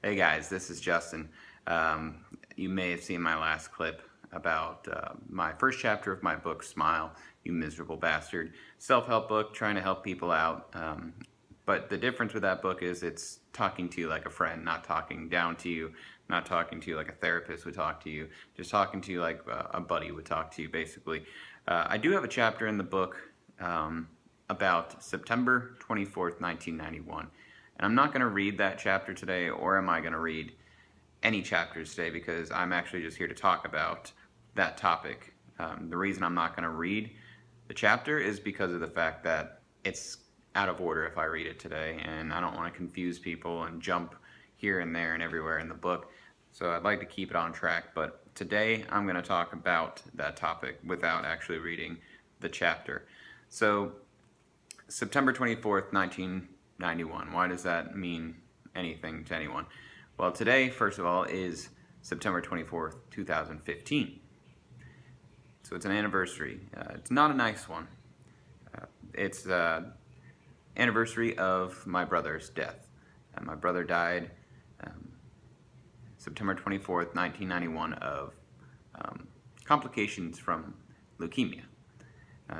Hey guys, this is Justin. You may have seen my last clip about my first chapter of my book, Smile, You Miserable Bastard. Self-help book, trying to help people out. But the difference with that book is it's talking to you like a friend, not talking down to you, not talking to you like a therapist would talk to you, just talking to you like a buddy would talk to you, basically. I do have a chapter in the book about September 24th, 1991. And I'm not going to read that chapter today, or am I going to read any chapters today, because I'm actually just here to talk about that topic. The reason I'm not going to read the chapter is because of the fact that it's out of order if I read it today, and I don't want to confuse people and jump here and there and everywhere in the book. So I'd like to keep it on track, but today I'm going to talk about that topic without actually reading the chapter. So September 24th, 1991. Why does that mean anything to anyone? Well, today, first of all, is September 24th, 2015. So it's an anniversary. It's not a nice one. It's anniversary of my brother's death. My brother died September 24th, 1991 of complications from leukemia.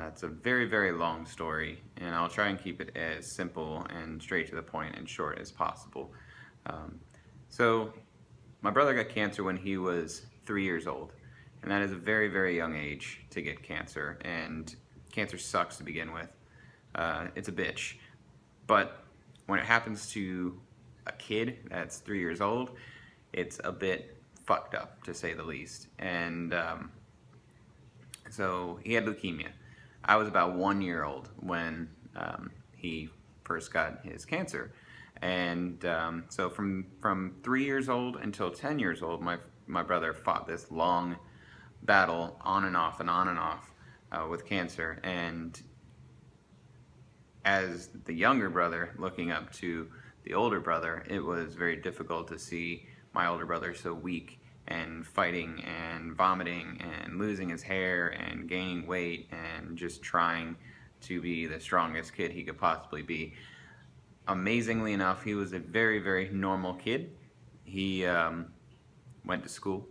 It's a very, very long story, and I'll try and keep it as simple and straight to the point and short as possible. So my brother got cancer when he was 3 years old, and that is a very, very young age to get cancer, and cancer sucks to begin with. It's a bitch. But when it happens to a kid that's 3 years old, it's a bit fucked up, to say the least. And so he had leukemia. I was about 1 year old when he first got his cancer. And so from 3 years old until 10 years old, my brother fought this long battle on and off and on and off with cancer. And as the younger brother looking up to the older brother, it was very difficult to see my older brother so weak and fighting and vomiting and losing his hair and gaining weight and just trying to be the strongest kid he could possibly be. Amazingly enough, he was a very, very normal kid. He went to school.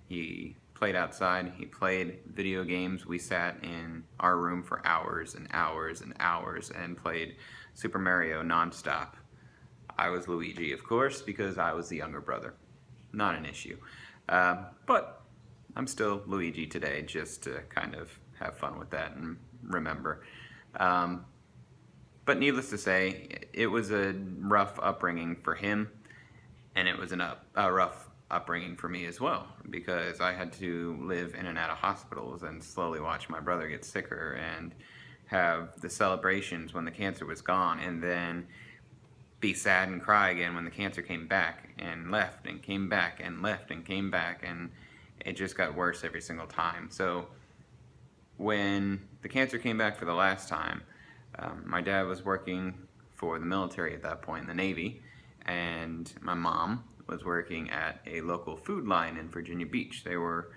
He played outside. He played video games. We sat in our room for hours and hours and hours and played Super Mario nonstop. I was Luigi, of course, because I was the younger brother. Not an issue. But I'm still Luigi today, just to kind of have fun with that and remember. But needless to say, it was a rough upbringing for him, and it was a rough upbringing for me as well, because I had to live in and out of hospitals and slowly watch my brother get sicker and have the celebrations when the cancer was gone, and then be sad and cry again when the cancer came back and left and came back and left and came back, and it just got worse every single time. So when the cancer came back for the last time, my dad was working for the military at that point, in the Navy, and my mom was working at a local food line in Virginia Beach. They were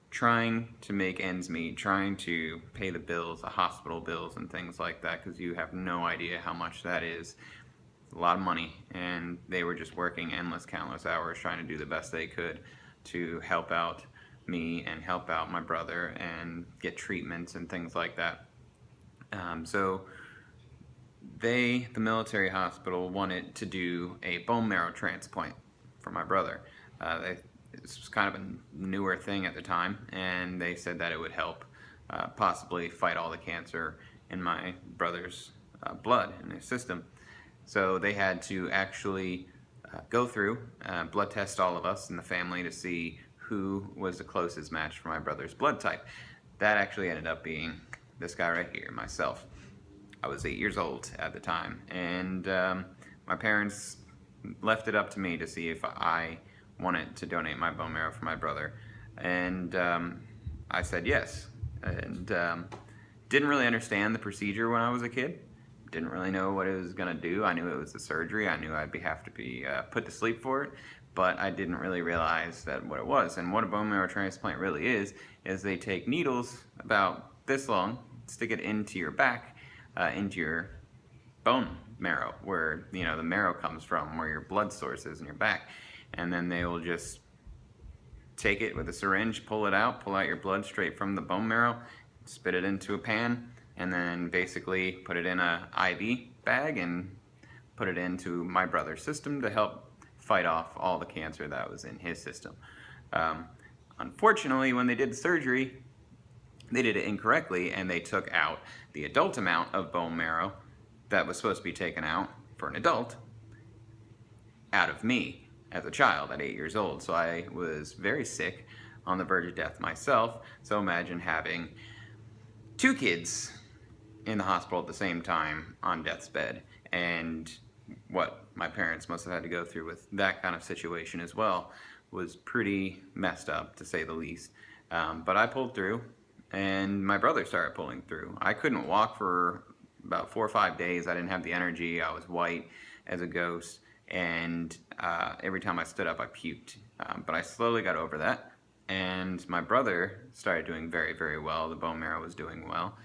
trying to make ends meet, trying to pay the bills, the hospital bills and things like that, because you have no idea how much that is. A lot of money, and they were just working endless, countless hours trying to do the best they could to help out me and help out my brother and get treatments and things like that. So the military hospital, wanted to do a bone marrow transplant for my brother. This was kind of a newer thing at the time, and they said that it would help possibly fight all the cancer in my brother's blood, in his system. So they had to actually go through, blood test all of us in the family to see who was the closest match for my brother's blood type. That actually ended up being this guy right here, myself. I was 8 years old at the time, and my parents left it up to me to see if I wanted to donate my bone marrow for my brother. And I said yes, and didn't really understand the procedure when I was a kid. Didn't really know what it was gonna do. I knew it was a surgery. I knew I'd have to be put to sleep for it, but I didn't really realize that what it was. And what a bone marrow transplant really is they take needles about this long, stick it into your back, into your bone marrow, where, you know, the marrow comes from, where your blood source is in your back. And then they will just take it with a syringe, pull out your blood straight from the bone marrow, spit it into a pan, and then basically put it in a IV bag and put it into my brother's system to help fight off all the cancer that was in his system. Unfortunately, when they did the surgery, they did it incorrectly, and they took out the adult amount of bone marrow that was supposed to be taken out for an adult out of me as a child at 8 years old. So I was very sick, on the verge of death myself. So imagine having 2 kids in the hospital at the same time on death's bed, and what my parents must have had to go through with that kind of situation as well was pretty messed up, to say the least. But I pulled through, and my brother started pulling through. I couldn't walk for about 4 or 5 days. I didn't have the energy. I was white as a ghost, and every time I stood up, I puked. But I slowly got over that, and my brother started doing very, very well. The bone marrow was doing well.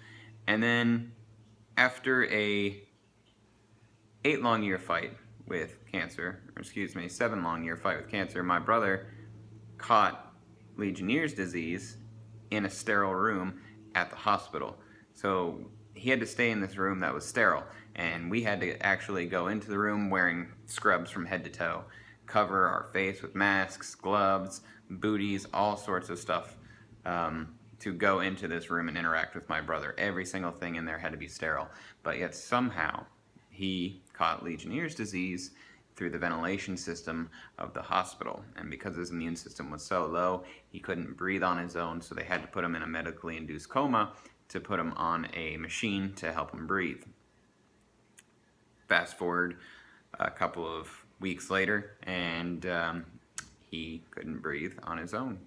And then after a 7 long year fight with cancer, my brother caught Legionnaire's disease in a sterile room at the hospital. So he had to stay in this room that was sterile, and we had to actually go into the room wearing scrubs from head to toe, cover our face with masks, gloves, booties, all sorts of stuff, to go into this room and interact with my brother. Every single thing in there had to be sterile. But yet somehow he caught Legionnaire's disease through the ventilation system of the hospital. And because his immune system was so low, he couldn't breathe on his own, so they had to put him in a medically induced coma to put him on a machine to help him breathe. Fast forward a couple of weeks later, and he couldn't breathe on his own.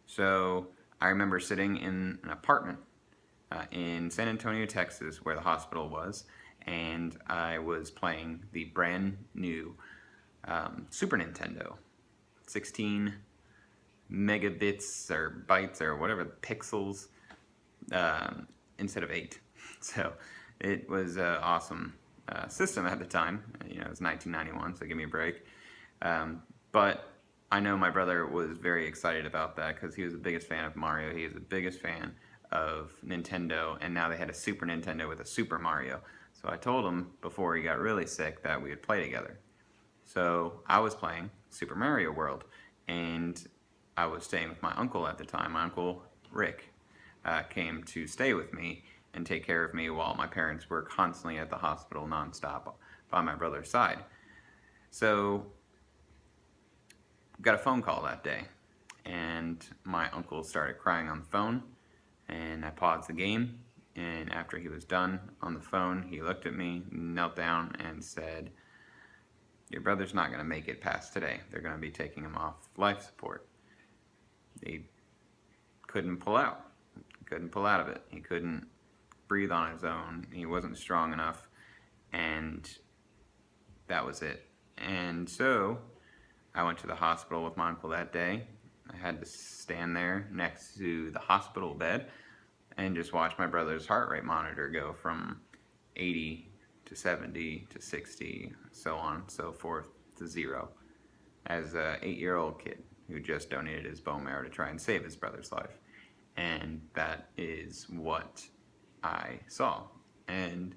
So I remember sitting in an apartment in San Antonio, Texas, where the hospital was, and I was playing the brand new Super Nintendo, 16 megabits or bytes or whatever, pixels, instead of 8. So it was an awesome system at the time. You know, it was 1991, so give me a break. But I know my brother was very excited about that because he was the biggest fan of Mario. He was the biggest fan of Nintendo, and now they had a Super Nintendo with a Super Mario. So I told him before he got really sick that we would play together. So I was playing Super Mario World, and I was staying with my uncle at the time. My uncle Rick came to stay with me and take care of me while my parents were constantly at the hospital nonstop by my brother's side. So got a phone call that day, and my uncle started crying on the phone, and I paused the game, and after he was done on the phone, he looked at me, knelt down, and said, "Your brother's not going to make it past today. They're going to be taking him off life support." He couldn't pull out. He couldn't pull out of it. He couldn't breathe on his own. He wasn't strong enough, and that was it. And so I went to the hospital with my uncle that day. I had to stand there next to the hospital bed and just watch my brother's heart rate monitor go from 80 to 70 to 60, so on and so forth, to 0, as an 8-year-old kid who just donated his bone marrow to try and save his brother's life. And that is what I saw. And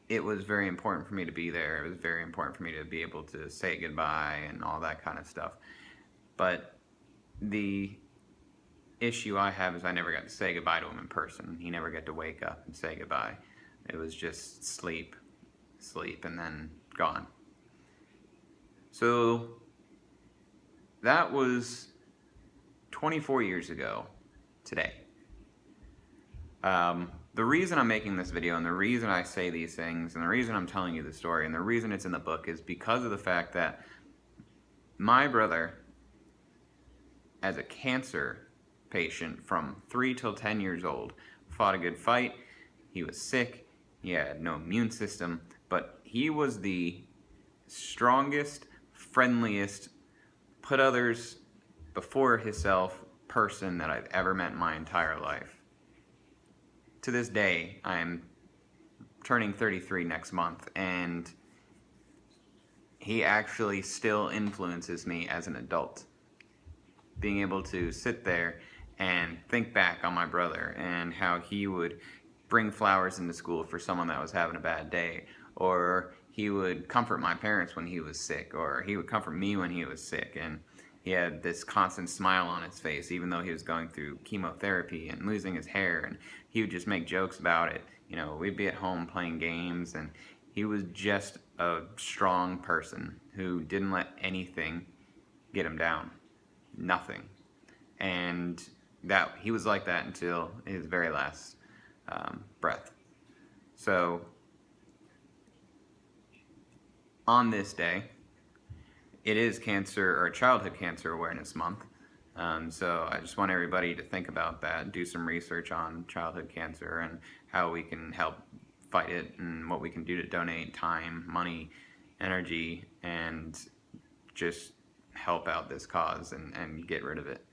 it was very important for me to be there. It was very important for me to be able to say goodbye and all that kind of stuff. But the issue I have is I never got to say goodbye to him in person. He never got to wake up and say goodbye. It was just sleep, and then gone. So that was 24 years ago today. The reason I'm making this video, and the reason I say these things, and the reason I'm telling you the story, and the reason it's in the book is because of the fact that my brother, as a cancer patient from 3 till 10 years old, fought a good fight. He was sick. He had no immune system, but he was the strongest, friendliest, put others before himself person that I've ever met in my entire life. To this day, I'm turning 33 next month, and he actually still influences me as an adult. Being able to sit there and think back on my brother and how he would bring flowers into school for someone that was having a bad day, or he would comfort my parents when he was sick, or he would comfort me when he was sick, and he had this constant smile on his face even though he was going through chemotherapy and losing his hair, and he would just make jokes about it. You know, we'd be at home playing games, and he was just a strong person who didn't let anything get him down. Nothing. And that he was like that until his very last breath. So on this day, it is Cancer or Childhood Cancer Awareness Month. So I just want everybody to think about that, do some research on childhood cancer and how we can help fight it and what we can do to donate time, money, energy, and just help out this cause and get rid of it.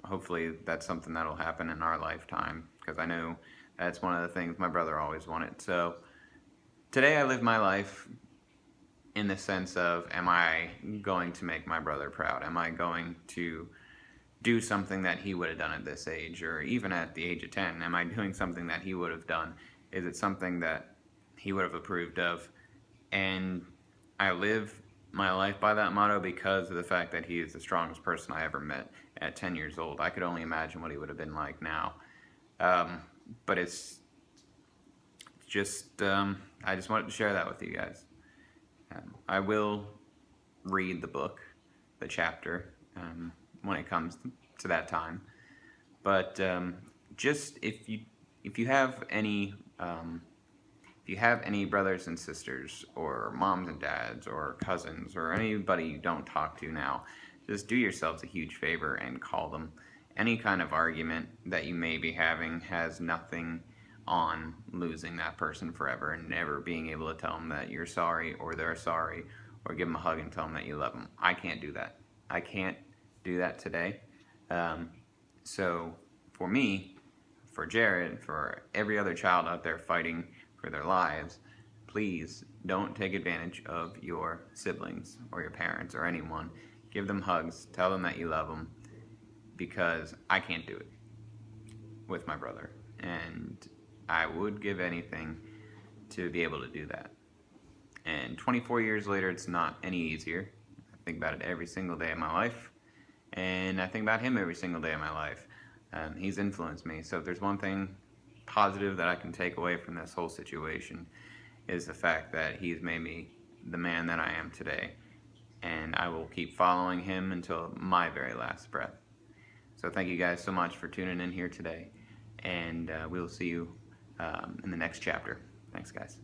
Hopefully that's something that'll happen in our lifetime, because I know that's one of the things my brother always wanted. So today I live my life in the sense of, am I going to make my brother proud? Am I going to do something that he would have done at this age, or even at the age of 10? Am I doing something that he would have done? Is it something that he would have approved of? And I live my life by that motto because of the fact that he is the strongest person I ever met at 10 years old. I could only imagine what he would have been like now. But it's just, I just wanted to share that with you guys. I will read the book, the chapter, when it comes to that time. But just if you have any brothers and sisters, or moms and dads, or cousins, or anybody you don't talk to now, just do yourselves a huge favor and call them. Any kind of argument that you may be having has nothing on losing that person forever and never being able to tell them that you're sorry, or they're sorry, or give them a hug and tell them that you love them. I can't do that. I can't do that today. So for me, for Jared, for every other child out there fighting for their lives, please don't take advantage of your siblings or your parents or anyone. Give them hugs. Tell them that you love them, because I can't do it with my brother. And I would give anything to be able to do that. And 24 years later, it's not any easier. I think about it every single day of my life. And I think about him every single day of my life. He's influenced me. So if there's one thing positive that I can take away from this whole situation, is the fact that he's made me the man that I am today. And I will keep following him until my very last breath. So thank you guys so much for tuning in here today. And we'll see you in the next chapter. Thanks, guys.